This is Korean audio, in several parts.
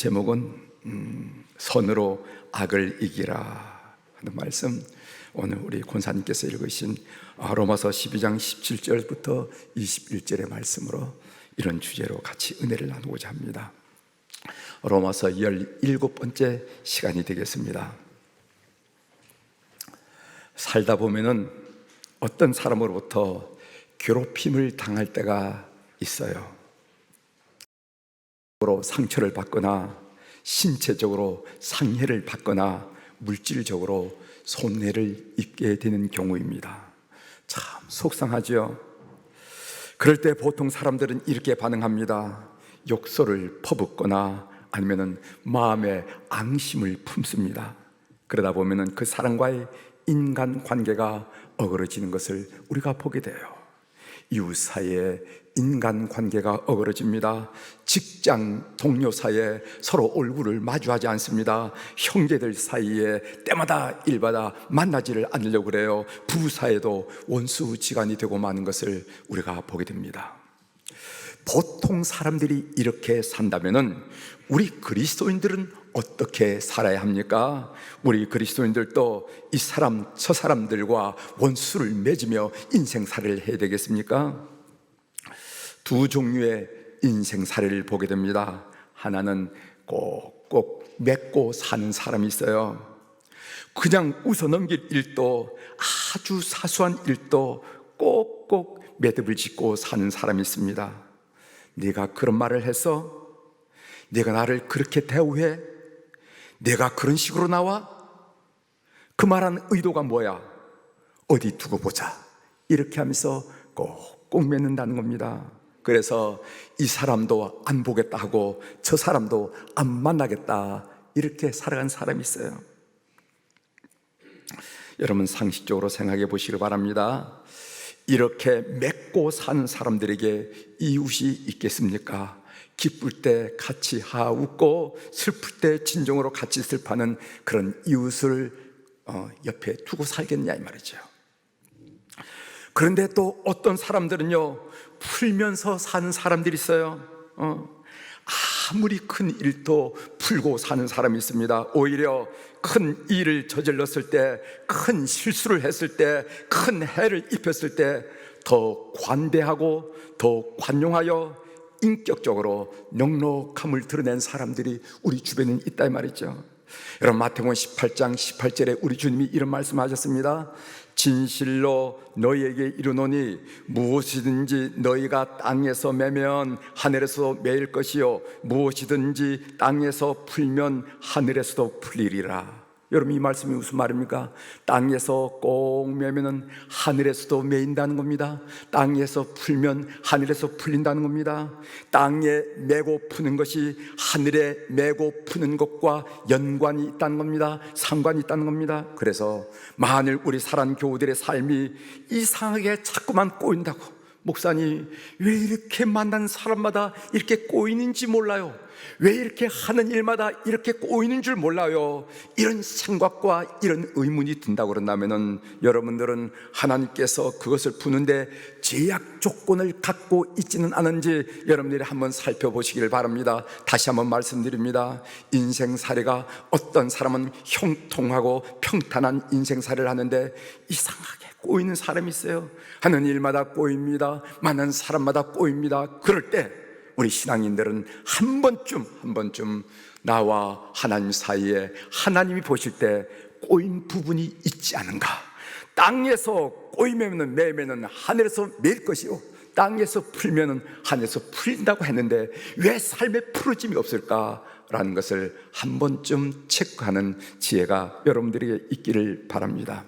제목은 선으로 악을 이기라 하는 말씀, 오늘 우리 권사님께서 읽으신 로마서 12장 17절부터 21절의 말씀으로 이런 주제로 같이 은혜를 나누고자 합니다. 로마서 17번째 시간이 되겠습니다. 살다 보면은 어떤 사람으로부터 괴롭힘을 당할 때가 있어요. 상처를 받거나 신체적으로 상해를 받거나 물질적으로 손해를 입게 되는 경우입니다. 참 속상하죠. 그럴 때 보통 사람들은 이렇게 반응합니다. 욕설을 퍼붓거나 아니면 마음에 앙심을 품습니다. 그러다 보면 그 사람과의 인간관계가 어그러지는 것을 우리가 보게 돼요. 이웃 사이에 인간관계가 어그러집니다. 직장 동료 사이에 서로 얼굴을 마주하지 않습니다. 형제들 사이에 때마다 일마다 만나지를 않으려고 그래요. 부부 사이에도 원수지간이 되고 마는 것을 우리가 보게 됩니다. 보통 사람들이 이렇게 산다면은 우리 그리스도인들은 어떻게 살아야 합니까? 우리 그리스도인들도 이 사람 저 사람들과 원수를 맺으며 인생살이를 해야 되겠습니까? 두 종류의 인생살이를 보게 됩니다. 하나는 꼭꼭 맺고 사는 사람이 있어요. 그냥 웃어넘길 일도, 아주 사소한 일도 꼭꼭 매듭을 짓고 사는 사람이 있습니다. 네가 그런 말을 해서, 네가 나를 그렇게 대우해, 내가 그런 식으로 나와? 그 말한 의도가 뭐야? 어디 두고 보자. 이렇게 하면서 꼭꼭 맺는다는 겁니다. 그래서 이 사람도 안 보겠다 하고 저 사람도 안 만나겠다, 이렇게 살아간 사람이 있어요. 여러분 상식적으로 생각해 보시기 바랍니다. 이렇게 맺고 사는 사람들에게 이웃이 있겠습니까? 기쁠 때 같이 웃고 슬플 때 진정으로 같이 슬퍼하는 그런 이웃을 옆에 두고 살겠냐 이 말이죠. 그런데 또 어떤 사람들은요, 풀면서 사는 사람들이 있어요. 아무리 큰 일도 풀고 사는 사람이 있습니다. 오히려 큰 일을 저질렀을 때, 큰 실수를 했을 때, 큰 해를 입혔을 때 더 관대하고 더 관용하여 인격적으로 넉넉함을 드러낸 사람들이 우리 주변에 있다 이 말이죠. 여러분 마태복음 18장 18절에 우리 주님이 이런 말씀하셨습니다. 진실로 너희에게 이르노니 무엇이든지 너희가 땅에서 매면 하늘에서 매일 것이요 무엇이든지 땅에서 풀면 하늘에서도 풀리리라. 여러분 이 말씀이 무슨 말입니까? 땅에서 꼭 매면은 하늘에서도 매인다는 겁니다. 땅에서 풀면 하늘에서 풀린다는 겁니다. 땅에 매고 푸는 것이 하늘에 매고 푸는 것과 연관이 있다는 겁니다. 상관이 있다는 겁니다. 그래서 만일 우리 사랑교우들의 삶이 이상하게 자꾸만 꼬인다고, 목사님 왜 이렇게 만난 사람마다 이렇게 꼬이는지 몰라요, 왜 이렇게 하는 일마다 이렇게 꼬이는 줄 몰라요, 이런 생각과 이런 의문이 든다고 그런다면은 여러분들은 하나님께서 그것을 푸는데 제약 조건을 갖고 있지는 않은지 여러분들이 한번 살펴보시길 바랍니다. 다시 한번 말씀드립니다. 인생살이가 어떤 사람은 형통하고 평탄한 인생살이를 하는데 이상하게 꼬이는 사람이 있어요. 하는 일마다 꼬입니다. 만난 사람마다 꼬입니다. 그럴 때 우리 신앙인들은 한 번쯤 나와 하나님 사이에 하나님이 보실 때 꼬인 부분이 있지 않은가. 땅에서 꼬이면 매면은 하늘에서 매일 것이요 땅에서 풀면은 하늘에서 풀린다고 했는데 왜 삶에 풀어짐이 없을까라는 것을 한 번쯤 체크하는 지혜가 여러분들에게 있기를 바랍니다.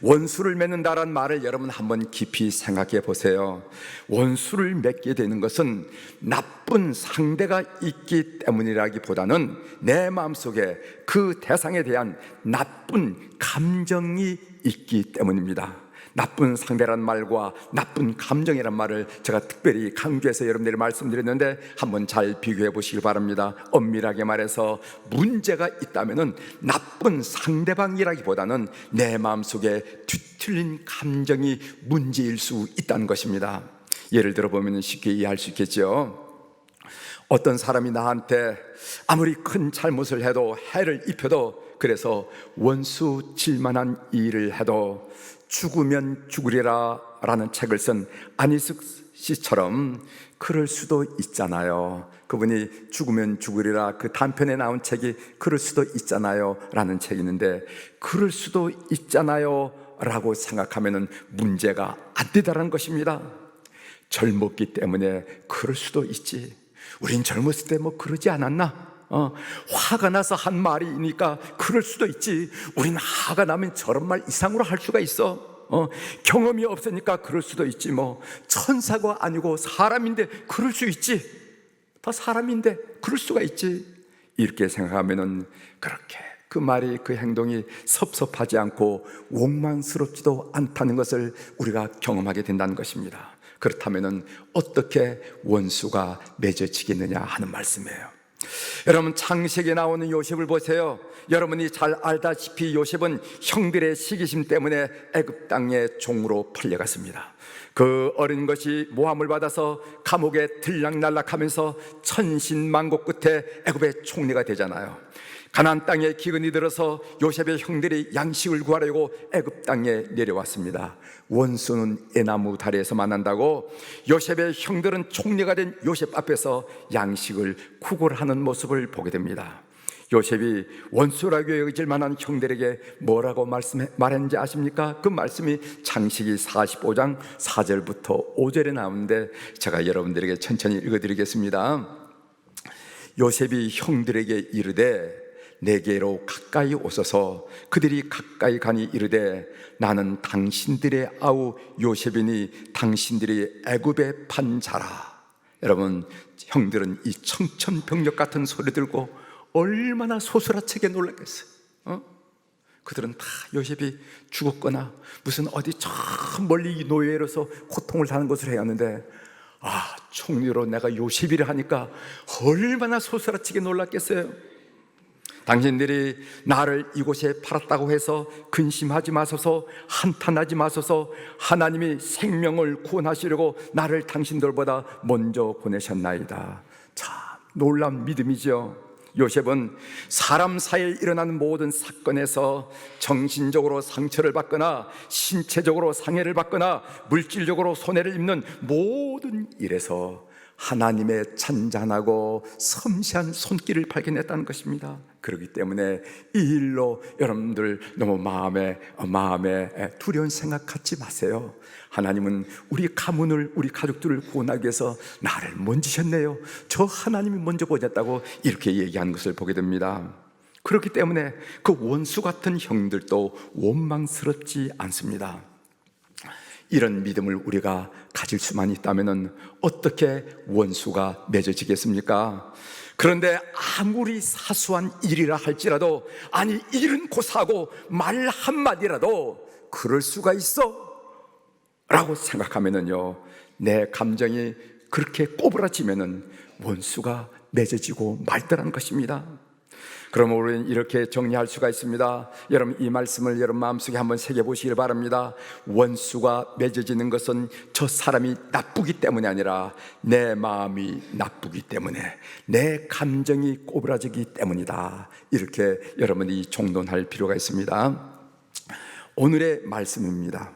원수를 맺는다라는 말을 여러분 한번 깊이 생각해 보세요. 원수를 맺게 되는 것은 나쁜 상대가 있기 때문이라기보다는 내 마음속에 그 대상에 대한 나쁜 감정이 있기 때문입니다. 나쁜 상대란 말과 나쁜 감정이란 말을 제가 특별히 강조해서 여러분들이 말씀드렸는데 한번 잘 비교해 보시기 바랍니다. 엄밀하게 말해서 문제가 있다면은 나쁜 상대방이라기보다는 내 마음속에 뒤틀린 감정이 문제일 수 있다는 것입니다. 예를 들어 보면 쉽게 이해할 수 있겠죠. 어떤 사람이 나한테 아무리 큰 잘못을 해도 해를 입혀도, 그래서 원수 질만한 일을 해도 죽으면 죽으리라 라는 책을 쓴 안희숙 씨처럼 그럴 수도 있잖아요. 그분이 죽으면 죽으리라 그 단편에 나온 책이 그럴 수도 있잖아요 라는 책이 있는데, 그럴 수도 있잖아요 라고 생각하면 문제가 안 되다라는 것입니다. 젊었기 때문에 그럴 수도 있지. 우린 젊었을 때 뭐 그러지 않았나? 화가 나서 한 말이니까 그럴 수도 있지. 우린 화가 나면 저런 말 이상으로 할 수가 있어. 경험이 없으니까 그럴 수도 있지. 뭐 천사가 아니고 사람인데 그럴 수 있지. 다 사람인데 그럴 수가 있지. 이렇게 생각하면은 그렇게 그 말이, 그 행동이 섭섭하지 않고 원망스럽지도 않다는 것을 우리가 경험하게 된다는 것입니다. 그렇다면은 어떻게 원수가 맺어지겠느냐 하는 말씀이에요. 여러분, 창세기에 나오는 요셉을 보세요. 여러분이 잘 알다시피 요셉은 형들의 시기심 때문에 애굽 땅의 종으로 팔려갔습니다. 그 어린 것이 모함을 받아서 감옥에 들락날락하면서 천신만고 끝에 애굽의 총리가 되잖아요. 가나안 땅에 기근이 들어서 요셉의 형들이 양식을 구하려고 애굽 땅에 내려왔습니다. 원수는 애나무 다리에서 만난다고 요셉의 형들은 총리가 된 요셉 앞에서 양식을 구걸하는 모습을 보게 됩니다. 요셉이 원수라고 여겨질 만한 형들에게 뭐라고 말했는지 아십니까? 그 말씀이 창세기 45장 4절부터 5절에 나오는데 제가 여러분들에게 천천히 읽어드리겠습니다. 요셉이 형들에게 이르되 내게로 가까이 오소서. 그들이 가까이 가니 이르되 나는 당신들의 아우 요셉이니 당신들이 애굽에 판 자라. 여러분, 형들은 이 청천벽력 같은 소리 들고 얼마나 소스라치게 놀랐겠어요. 그들은 다 요셉이 죽었거나 무슨 어디 저 멀리 노예로서 고통을 당하는 것을 해야 하는데, 총리로 내가 요셉이라 하니까 얼마나 소스라치게 놀랐겠어요. 당신들이 나를 이곳에 팔았다고 해서 근심하지 마소서, 한탄하지 마소서. 하나님이 생명을 구원하시려고 나를 당신들보다 먼저 보내셨나이다. 참 놀라운 믿음이죠. 요셉은 사람 사이에 일어나는 모든 사건에서 정신적으로 상처를 받거나 신체적으로 상해를 받거나 물질적으로 손해를 입는 모든 일에서 하나님의 잔잔하고 섬세한 손길을 발견했다는 것입니다. 그렇기 때문에 이 일로 여러분들 너무 마음에 두려운 생각 갖지 마세요. 하나님은 우리 가문을, 우리 가족들을 구원하기 위해서 나를 먼지셨네요. 저 하나님이 먼저 보냈다고 이렇게 얘기하는 것을 보게 됩니다. 그렇기 때문에 그 원수 같은 형들도 원망스럽지 않습니다. 이런 믿음을 우리가 가질 수만 있다면 어떻게 원수가 맺어지겠습니까? 그런데 아무리 사소한 일이라 할지라도, 아니 일은 고사하고 말 한마디라도 그럴 수가 있어? 라고 생각하면은요, 내 감정이 그렇게 꼬부라지면은 원수가 맺어지고 말더라는 것입니다. 그러면 우리는 이렇게 정리할 수가 있습니다. 여러분, 이 말씀을 여러분 마음속에 한번 새겨보시길 바랍니다. 원수가 맺어지는 것은 저 사람이 나쁘기 때문이 아니라 내 마음이 나쁘기 때문에, 내 감정이 꼬부라지기 때문이다. 이렇게 여러분이 총론할 필요가 있습니다. 오늘의 말씀입니다.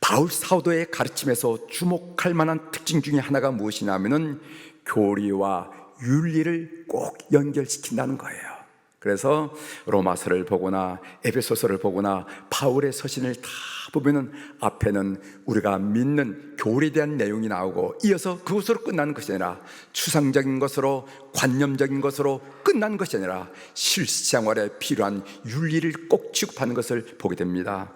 바울 사도의 가르침에서 주목할 만한 특징 중에 하나가 무엇이냐면은 교리와 윤리를 꼭 연결시킨다는 거예요. 그래서 로마서를 보거나 에베소서를 보거나 바울의 서신을 다 보면은 앞에는 우리가 믿는 교리에 대한 내용이 나오고, 이어서 그것으로 끝나는 것이 아니라 추상적인 것으로, 관념적인 것으로 끝나는 것이 아니라 실생활에 필요한 윤리를 꼭 취급하는 것을 보게 됩니다.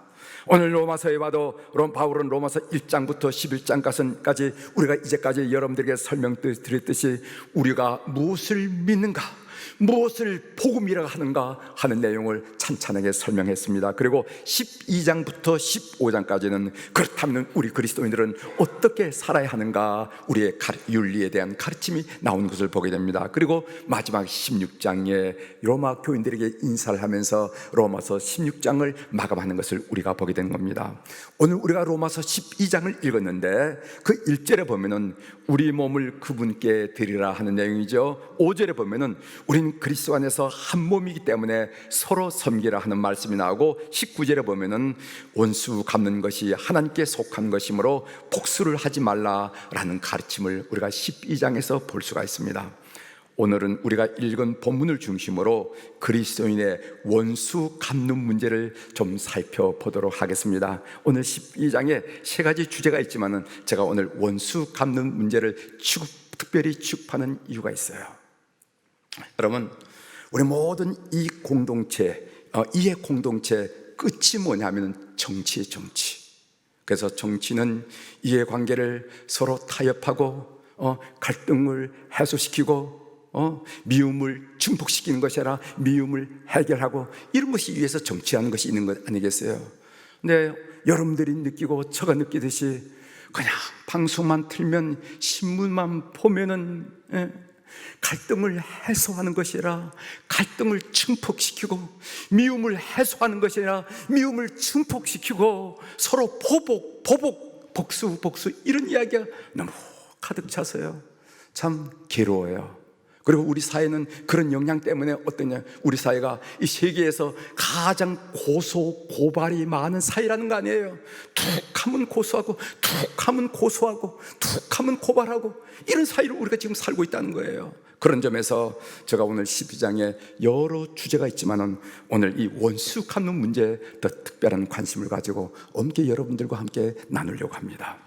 오늘 로마서에 봐도 바울은 로마서 1장부터 11장까지 우리가 이제까지 여러분들에게 설명드렸듯이 우리가 무엇을 믿는가, 무엇을 복음이라고 하는가 하는 내용을 찬찬하게 설명했습니다. 그리고 12장부터 15장까지는 그렇다면 우리 그리스도인들은 어떻게 살아야 하는가, 우리의 윤리에 대한 가르침이 나오는 것을 보게 됩니다. 그리고 마지막 16장에 로마 교인들에게 인사를 하면서 로마서 16장을 마감하는 것을 우리가 보게 된 겁니다. 오늘 우리가 로마서 12장을 읽었는데 그 1절에 보면은 우리 몸을 그분께 드리라 하는 내용이죠. 5절에 보면은 우린 그리스도 안에서 한 몸이기 때문에 서로 섬기라 하는 말씀이 나오고, 19절에 보면은 원수 갚는 것이 하나님께 속한 것이므로 복수를 하지 말라라는 가르침을 우리가 12장에서 볼 수가 있습니다. 오늘은 우리가 읽은 본문을 중심으로 그리스도인의 원수 갚는 문제를 좀 살펴보도록 하겠습니다. 오늘 12장에 세 가지 주제가 있지만은 제가 오늘 원수 갚는 문제를 특별히 취급하는 이유가 있어요. 여러분, 우리 모든 이 공동체, 이해 공동체 끝이 뭐냐면 정치의 정치. 그래서 정치는 이해관계를 서로 타협하고 갈등을 해소시키고 미움을 증폭시키는 것이 아니라 미움을 해결하고, 이런 것이 위해서 정치하는 것이 있는 것 아니겠어요? 근데 여러분들이 느끼고 제가 느끼듯이 그냥 방송만 틀면, 신문만 보면은 갈등을 해소하는 것이 아니라 갈등을 증폭시키고, 미움을 해소하는 것이 아니라 미움을 증폭시키고, 서로 복수 이런 이야기가 너무 가득 차서요, 참 괴로워요. 그리고 우리 사회는 그런 영향 때문에 어떠냐, 우리 사회가 이 세계에서 가장 고발이 많은 사회라는 거 아니에요. 툭하면 고소하고, 툭하면 고소하고, 툭하면 고발하고, 이런 사회를 우리가 지금 살고 있다는 거예요. 그런 점에서 제가 오늘 12장에 여러 주제가 있지만은 오늘 이 원수 갚는 문제에 더 특별한 관심을 가지고 함께 여러분들과 함께 나누려고 합니다.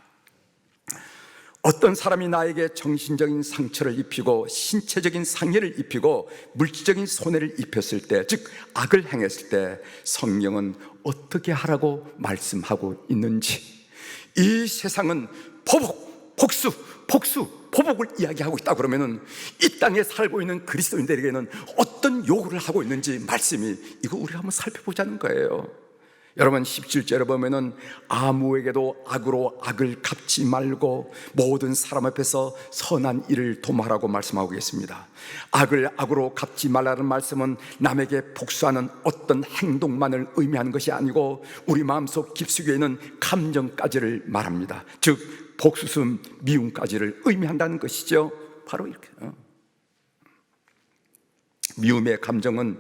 어떤 사람이 나에게 정신적인 상처를 입히고 신체적인 상해를 입히고 물질적인 손해를 입혔을 때, 즉 악을 행했을 때 성경은 어떻게 하라고 말씀하고 있는지, 이 세상은 복복을 이야기하고 있다 그러면은 이 땅에 살고 있는 그리스도인들에게는 어떤 요구를 하고 있는지 말씀이, 이거 우리가 한번 살펴보자는 거예요. 여러분, 17절에 보면은 아무에게도 악으로 악을 갚지 말고 모든 사람 앞에서 선한 일을 도모하라고 말씀하고 계십니다. 악을 악으로 갚지 말라는 말씀은 남에게 복수하는 어떤 행동만을 의미하는 것이 아니고 우리 마음속 깊숙이 있는 감정까지를 말합니다. 즉 복수심, 미움까지를 의미한다는 것이죠. 바로 이렇게 미움의 감정은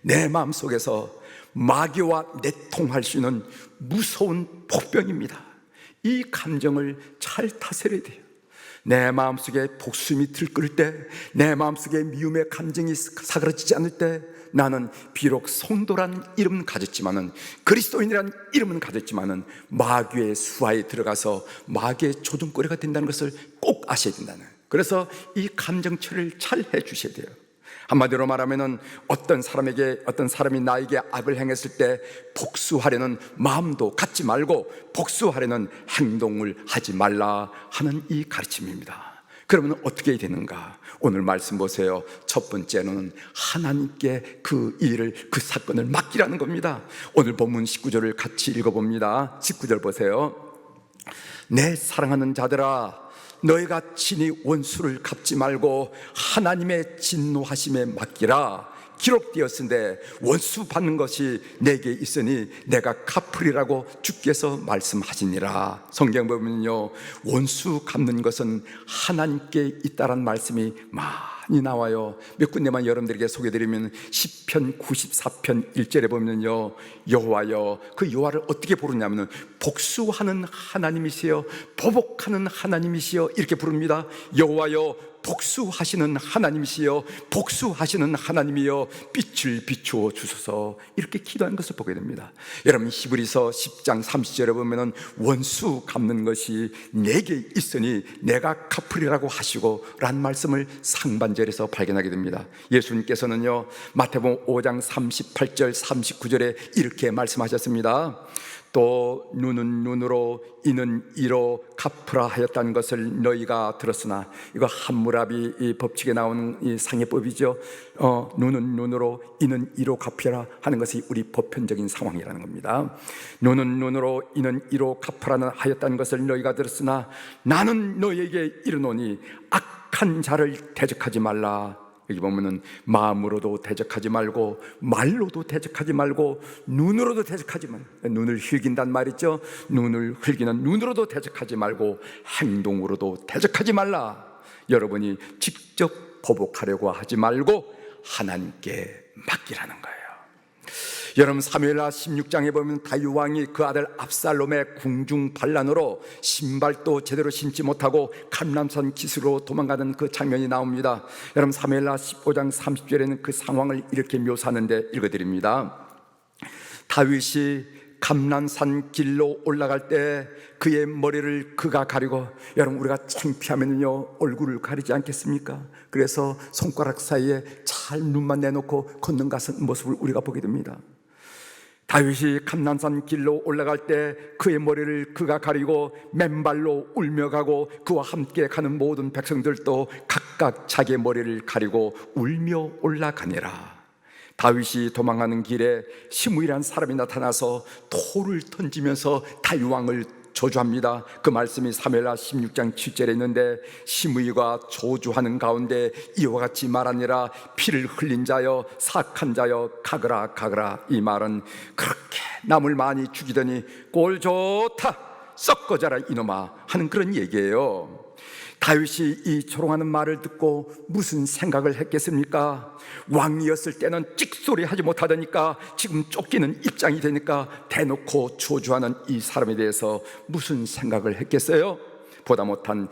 내 마음속에서 마귀와 내통할 수 있는 무서운 폭병입니다. 이 감정을 잘 다스려야 돼요. 내 마음속에 복수심이 들끓을 때, 내 마음속에 미움의 감정이 사그라지지 않을 때, 나는 비록 성도란 이름은 가졌지만은, 그리스도인이란 이름은 가졌지만은 마귀의 수하에 들어가서 마귀의 조종거리가 된다는 것을 꼭 아셔야 된다는. 그래서 이 감정 처리를 잘 해주셔야 돼요. 한마디로 말하면은 어떤 사람이 나에게 악을 행했을 때 복수하려는 마음도 갖지 말고 복수하려는 행동을 하지 말라 하는 이 가르침입니다. 그러면 어떻게 되는가? 오늘 말씀 보세요. 첫 번째는 하나님께 그 일을, 그 사건을 맡기라는 겁니다. 오늘 본문 19절을 같이 읽어봅니다. 19절 보세요. 내 사랑하는 자들아, 너희가 친히 원수를 갚지 말고 하나님의 진노하심에 맡기라. 기록되었은데 원수 받는 것이 내게 있으니 내가 갚으리라고 주께서 말씀하시니라. 성경 보면요, 원수 갚는 것은 하나님께 있다란 말씀이 많이 나와요. 몇 군데만 여러분들에게 소개드리면 시편 94편 1절에 보면요, 여호와여, 그 여호와를 어떻게 부르냐면 복수하는 하나님이시여, 보복하는 하나님이시여, 이렇게 부릅니다. 여호와여, 복수하시는 하나님이시여, 복수하시는 하나님이여, 빛을 비추어 주소서, 이렇게 기도하는 것을 보게 됩니다. 여러분, 히브리서 10장 30절에 보면은 원수 갚는 것이 내게 있으니 내가 갚으리라고 하시고 라는 말씀을 상반절에서 발견하게 됩니다. 예수님께서는요, 마태복음 5장 38절 39절에 이렇게 말씀하셨습니다. 또 눈은 눈으로 이는 이로 갚으라 하였다는 것을 너희가 들었으나, 이거 함무라비 이 법칙에 나오는 이 상해법이죠. 눈은 눈으로 이는 이로 갚으라 하는 것이 우리 보편적인 상황이라는 겁니다. 눈은 눈으로 이는 이로 갚으라 하였다는 것을 너희가 들었으나 나는 너희에게 이르노니 악한 자를 대적하지 말라. 여기 보면은 마음으로도 대적하지 말고, 말로도 대적하지 말고, 눈으로도 대적하지 말고, 눈을 흘긴단 말이죠. 눈을 흘기는 눈으로도 대적하지 말고 행동으로도 대적하지 말라. 여러분이 직접 보복하려고 하지 말고 하나님께 맡기라는 거예요. 여러분, 사무엘하 16장에 보면 다윗 왕이 그 아들 압살롬의 궁중 반란으로 신발도 제대로 신지 못하고 감람산 기슭으로 도망가는 그 장면이 나옵니다. 여러분, 사무엘하 15장 30절에는 그 상황을 이렇게 묘사하는데 읽어드립니다. 다윗이 감람산 길로 올라갈 때 그의 머리를 그가 가리고, 여러분, 우리가 창피하면요 얼굴을 가리지 않겠습니까? 그래서 손가락 사이에 잘 눈만 내놓고 걷는 가는 모습을 우리가 보게 됩니다. 다윗이 감람산 길로 올라갈 때 그의 머리를 그가 가리고 맨발로 울며 가고, 그와 함께 가는 모든 백성들도 각각 자기의 머리를 가리고 울며 올라가니라. 다윗이 도망가는 길에 시므이라는 사람이 나타나서 돌을 던지면서 다윗 왕을 저주합니다. 그 말씀이 사무엘하 16장 7절에 있는데, 시므이가 저주하는 가운데 이와 같이 말하니라. 피를 흘린 자여, 사악한 자여, 가거라 가거라. 이 말은 그렇게 남을 많이 죽이더니 꼴 좋다, 썩 꺼져라 이놈아 하는 그런 얘기예요. 다윗이 이 조롱하는 말을 듣고 무슨 생각을 했겠습니까? 왕이었을 때는 찍소리 하지 못하다니까 지금 쫓기는 입장이 되니까 대놓고 저주하는 이 사람에 대해서 무슨 생각을 했겠어요? 보다 못한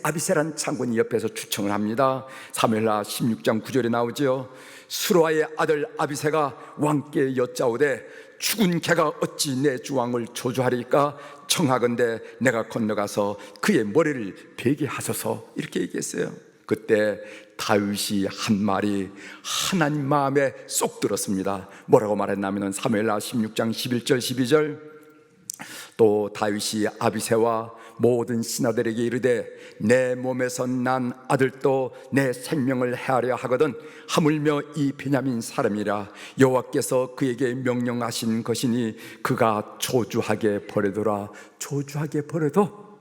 아비새란 장군이 옆에서 추청을 합니다. 사무엘하 16장 9절에 나오죠. 수로아의 아들 아비새가 왕께 여짜오되 죽은 개가 어찌 내 주왕을 저주하리까? 청하건대 내가 건너가서 그의 머리를 베게 하소서. 이렇게 얘기했어요. 그때 다윗이 한 말이 하나님 마음에 쏙 들었습니다. 뭐라고 말했냐면 사무엘하 16장 11절 12절, 또 다윗이 아비새와 모든 신하들에게 이르되 내 몸에서 난 아들도 내 생명을 해하려 하거든 하물며 이 베냐민 사람이라. 여호와께서 그에게 명령하신 것이니 그가 저주하게 버리더라. 저주하게 버려도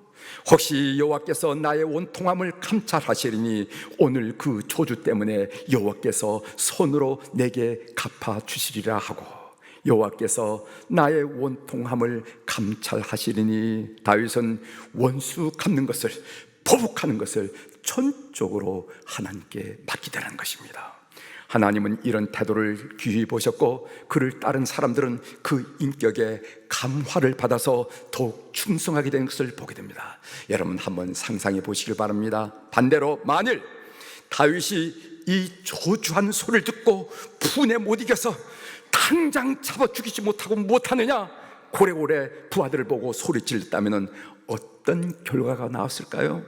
혹시 여호와께서 나의 원통함을 감찰하시리니 오늘 그 저주 때문에 여호와께서 손으로 내게 갚아주시리라 하고, 여호와께서 나의 원통함을 감찰하시리니 다윗은 원수 갚는 것을, 보복하는 것을 전적으로 하나님께 맡기다는 것입니다. 하나님은 이런 태도를 귀히 보셨고, 그를 따른 사람들은 그 인격에 감화를 받아서 더욱 충성하게 된 것을 보게 됩니다. 여러분 한번 상상해 보시길 바랍니다. 반대로 만일 다윗이 이 저주한 소리를 듣고 분에 못 이겨서 당장 잡아 죽이지 못하느냐, 고래고래 부하들을 보고 소리질렀다면 어떤 결과가 나왔을까요?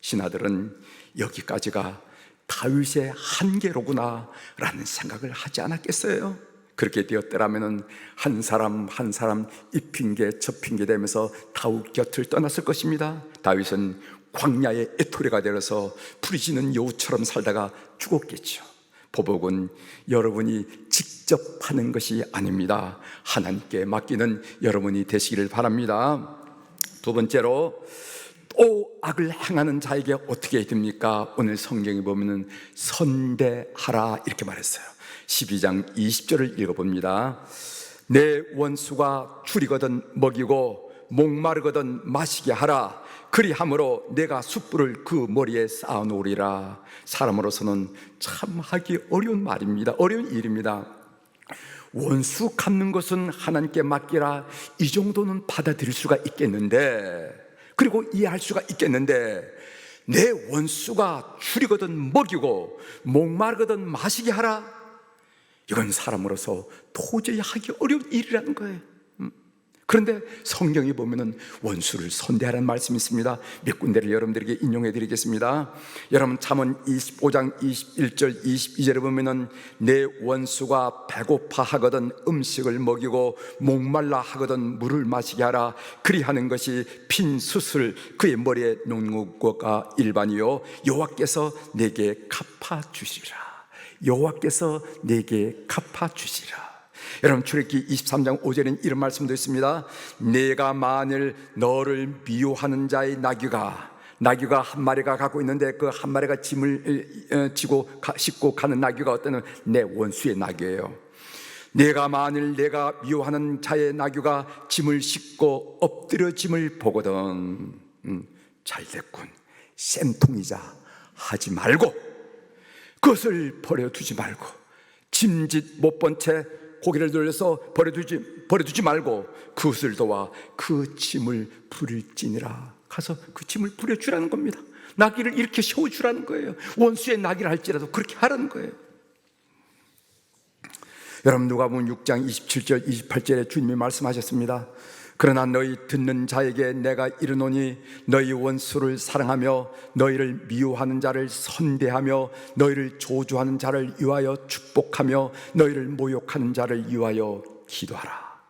신하들은 여기까지가 다윗의 한계로구나 라는 생각을 하지 않았겠어요? 그렇게 되었더라면 한 사람 한 사람 이 핑계 저 핑계 대면서 다윗 곁을 떠났을 것입니다. 다윗은 광야의 애토리가 되어서 부르짖는 여우처럼 살다가 죽었겠죠. 보복은 여러분이 직접 하는 것이 아닙니다. 하나님께 맡기는 여러분이 되시기를 바랍니다. 두 번째로, 또 악을 행하는 자에게 어떻게 됩니까? 오늘 성경에 보면은 선대하라 이렇게 말했어요. 12장 20절을 읽어봅니다. 내 원수가 줄이거든 먹이고 목마르거든 마시게 하라. 그리함으로 내가 숯불을 그 머리에 쌓아놓으리라. 사람으로서는 참 하기 어려운 말입니다. 어려운 일입니다. 원수 갚는 것은 하나님께 맡기라, 이 정도는 받아들일 수가 있겠는데, 그리고 이해할 수가 있겠는데, 내 원수가 줄이거든 먹이고 목마르거든 마시게 하라, 이건 사람으로서 도저히 하기 어려운 일이라는 거예요. 그런데 성경에 보면은 원수를 선대하라는 말씀이 있습니다. 몇 군데를 여러분들에게 인용해 드리겠습니다. 여러분 잠언 25장 21절 22절에 보면은 내 원수가 배고파 하거든 음식을 먹이고 목말라 하거든 물을 마시게 하라. 그리하는 것이 핀 숯을 그의 머리에 놓는 것과 일반이요 여호와께서 내게 갚아 주시리라. 여호와께서 내게 갚아 주시리라. 여러분 출애굽기 23장 5절엔 이런 말씀도 있습니다. 내가 만일 너를 미워하는 자의 나귀가 한 마리가 갖고 있는데 그 한 마리가 짐을 싣고 가는 나귀가 어떤 내 원수의 나귀예요. 내가 만일 내가 미워하는 자의 나귀가 짐을 싣고 엎드려짐을 보거든 잘됐군, 쌤통이자 하지 말고 그것을 버려두지 말고 짐짓 못 본 채 고개를 돌려서 버려두지 말고 그것을 도와 그 짐을 부릴지니라. 가서 그 짐을 부려주라는 겁니다. 나귀를 이렇게 세워주라는 거예요. 원수의 나귀를 할지라도 그렇게 하라는 거예요. 여러분 누가복음 6장 27절 28절에 주님이 말씀하셨습니다. 그러나 너희 듣는 자에게 내가 이르노니 너희 원수를 사랑하며 너희를 미워하는 자를 선대하며 너희를 저주하는 자를 위하여 축복하며 너희를 모욕하는 자를 위하여 기도하라.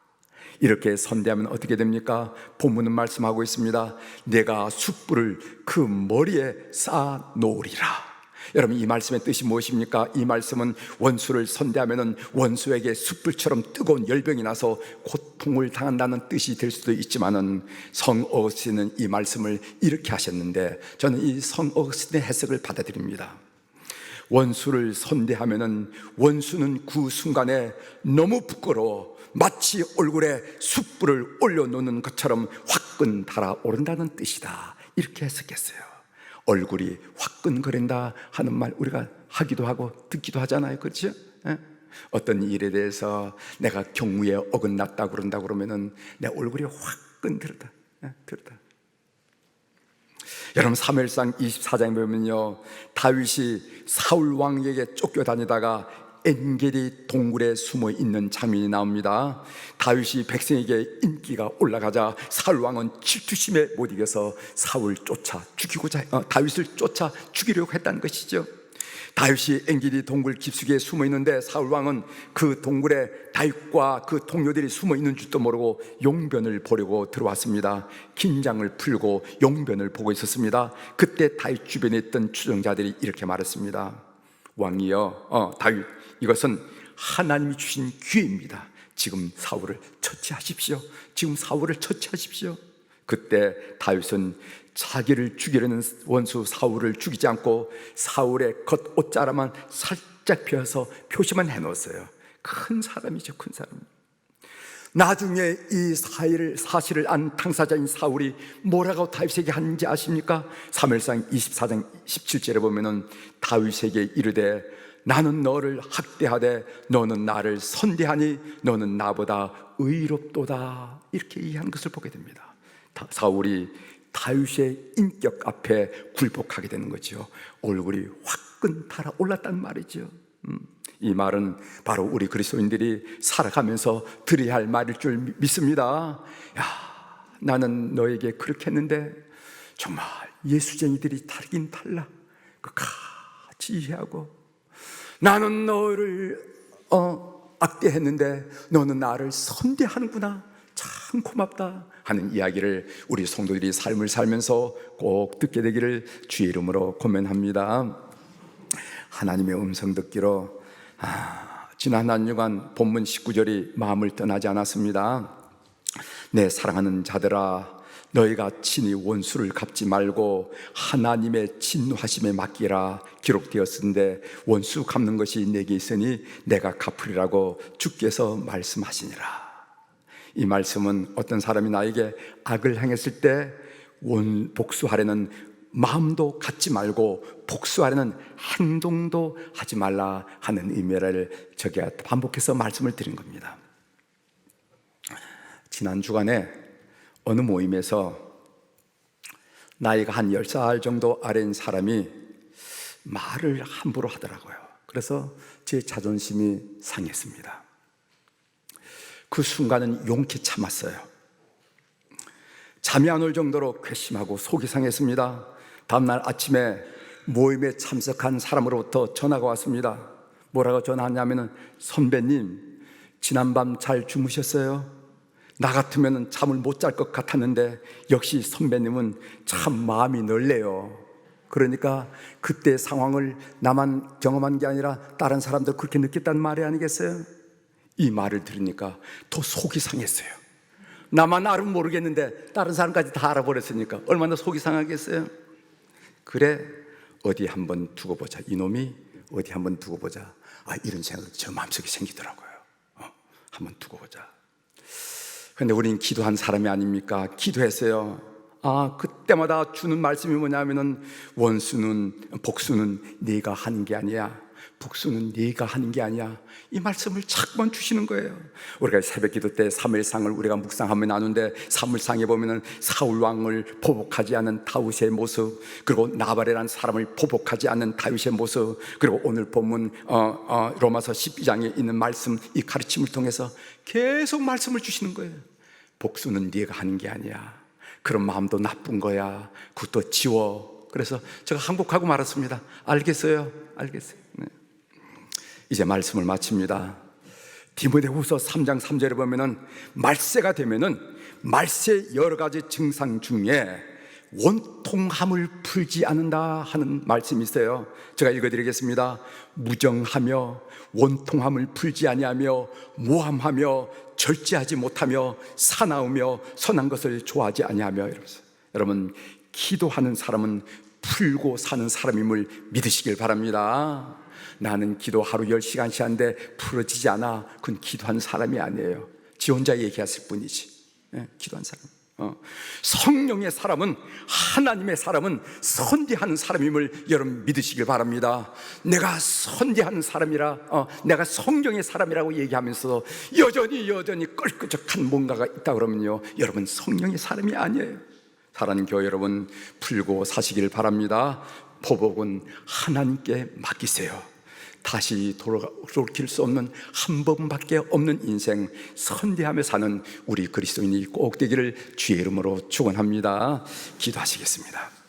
이렇게 선대하면 어떻게 됩니까? 본문은 말씀하고 있습니다. 내가 숯불을 그 머리에 쌓아 놓으리라. 여러분 이 말씀의 뜻이 무엇입니까? 이 말씀은 원수를 선대하면 원수에게 숯불처럼 뜨거운 열병이 나서 고통을 당한다는 뜻이 될 수도 있지만은 성 어거스틴은 이 말씀을 이렇게 하셨는데 저는 이 성 어거스틴의 해석을 받아들입니다. 원수를 선대하면 원수는 그 순간에 너무 부끄러워 마치 얼굴에 숯불을 올려놓는 것처럼 화끈 달아오른다는 뜻이다. 이렇게 해석했어요. 얼굴이 화끈거린다 하는 말 우리가 하기도 하고 듣기도 하잖아요. 그렇죠? 어떤 일에 대해서 내가 경무에 어긋났다 그런다 그러면은 내 얼굴이 화끈거리다. 여러분 사무엘상 24장에 보면요 다윗이 사울 왕에게 쫓겨다니다가 엔게디 동굴에 숨어 있는 장면이 나옵니다. 다윗이 백성에게 인기가 올라가자 사울 왕은 질투심에 못 이겨서 다윗을 쫓아 죽이려고 했다는 것이죠. 다윗이 엔게디 동굴 깊숙이에 숨어 있는데 사울 왕은 그 동굴에 다윗과 그 동료들이 숨어 있는 줄도 모르고 용변을 보려고 들어왔습니다. 긴장을 풀고 용변을 보고 있었습니다. 그때 다윗 주변에 있던 추정자들이 이렇게 말했습니다. 왕이여, 다윗, 이것은 하나님이 주신 기회입니다. 지금 사울을 처치하십시오. 그때 다윗은 자기를 죽이려는 원수 사울을 죽이지 않고 사울의 겉옷자락만 살짝 펴서 표시만 해놓았어요. 큰 사람이죠, 큰 사람. 나중에 이 사실을 안 당사자인 사울이 뭐라고 다윗에게 하는지 아십니까? 사무엘상 24장 17절에 보면은 다윗에게 이르되 나는 너를 학대하되 너는 나를 선대하니 너는 나보다 의롭도다. 이렇게 이해하는 것을 보게 됩니다. 사울이 다윗의 인격 앞에 굴복하게 되는 거죠. 얼굴이 화끈 달아올랐단 말이죠. 이 말은 바로 우리 그리스도인들이 살아가면서 들어야 할 말일 줄 믿습니다. 야, 나는 너에게 그렇게 했는데 정말 예수쟁이들이 다르긴 달라. 같이 이해하고 나는 너를 악대했는데 너는 나를 선대하는구나. 참 고맙다 하는 이야기를 우리 성도들이 삶을 살면서 꼭 듣게 되기를 주의 이름으로 권면합니다. 하나님의 음성 듣기로 지난 한 주간 본문 19절이 마음을 떠나지 않았습니다. 내 사랑하는 자들아 너희가 친히 원수를 갚지 말고 하나님의 진노하심에 맡기라 기록되었은데 원수 갚는 것이 내게 있으니 내가 갚으리라고 주께서 말씀하시니라. 이 말씀은 어떤 사람이 나에게 악을 행했을 때 복수하려는 마음도 갖지 말고 복수하려는 행동도 하지 말라 하는 의미를 제가 반복해서 말씀을 드린 겁니다. 지난 주간에 어느 모임에서 나이가 한 10살 정도 아래인 사람이 말을 함부로 하더라고요. 그래서 제 자존심이 상했습니다. 그 순간은 용케 참았어요. 잠이 안 올 정도로 괘씸하고 속이 상했습니다. 다음날 아침에 모임에 참석한 사람으로부터 전화가 왔습니다. 뭐라고 전화하냐면은, 선배님, 지난밤 잘 주무셨어요? 나 같으면 잠을 못 잘 것 같았는데 역시 선배님은 참 마음이 넓네요. 그러니까 그때 상황을 나만 경험한 게 아니라 다른 사람도 그렇게 느꼈다는 말이 아니겠어요? 이 말을 들으니까 더 속이 상했어요. 나만 알은 모르겠는데 다른 사람까지 다 알아버렸으니까 얼마나 속이 상하겠어요? 그래, 어디 한번 두고 보자. 이놈이 어디 한번 두고 보자. 이런 생각이 저 마음속에 생기더라고요. 한번 두고 보자. 근데 우린 기도한 사람이 아닙니까? 기도했어요. 그때마다 주는 말씀이 뭐냐면은, 복수는 네가 하는 게 아니야. 복수는 네가 하는 게 아니야. 이 말씀을 자꾸만 주시는 거예요. 우리가 새벽 기도 때 사무엘상을 우리가 묵상하며 나누는데, 사무엘상에 보면은 사울 왕을 보복하지 않은 다윗의 모습, 그리고 나발이라는 사람을 보복하지 않은 다윗의 모습, 그리고 오늘 본문 로마서 12장에 있는 말씀, 이 가르침을 통해서 계속 말씀을 주시는 거예요. 복수는 네가 하는 게 아니야. 그런 마음도 나쁜 거야. 그것도 지워. 그래서 제가 항복하고 말았습니다. 알겠어요. 네. 이제 말씀을 마칩니다. 디모데후서 3장 3절에 보면은, 말세가 되면은 말세의 여러 가지 증상 중에 원통함을 풀지 않는다 하는 말씀이 있어요. 제가 읽어드리겠습니다. 무정하며 원통함을 풀지 아니하며 모함하며 절제하지 못하며 사나우며 선한 것을 좋아하지 아니하며, 이러면서 여러분, 기도하는 사람은 풀고 사는 사람임을 믿으시길 바랍니다. 나는 기도 하루 10시간씩 하는데 풀어지지 않아. 그건 기도하는 사람이 아니에요. 지 혼자 얘기했을 뿐이지. 기도한 사람. 성령의 사람은, 하나님의 사람은 선대하는 사람임을 여러분 믿으시길 바랍니다. 내가 선대하는 사람이라, 내가 성령의 사람이라고 얘기하면서 여전히 껄끄적한 뭔가가 있다 그러면요, 여러분 성령의 사람이 아니에요. 사랑하는 교회 여러분, 풀고 사시길 바랍니다. 보복은 하나님께 맡기세요. 다시 돌이킬 수 없는 한 번밖에 없는 인생, 선대하며 사는 우리 그리스도인이 꼭 되기를 주의 이름으로 축원합니다. 기도하시겠습니다.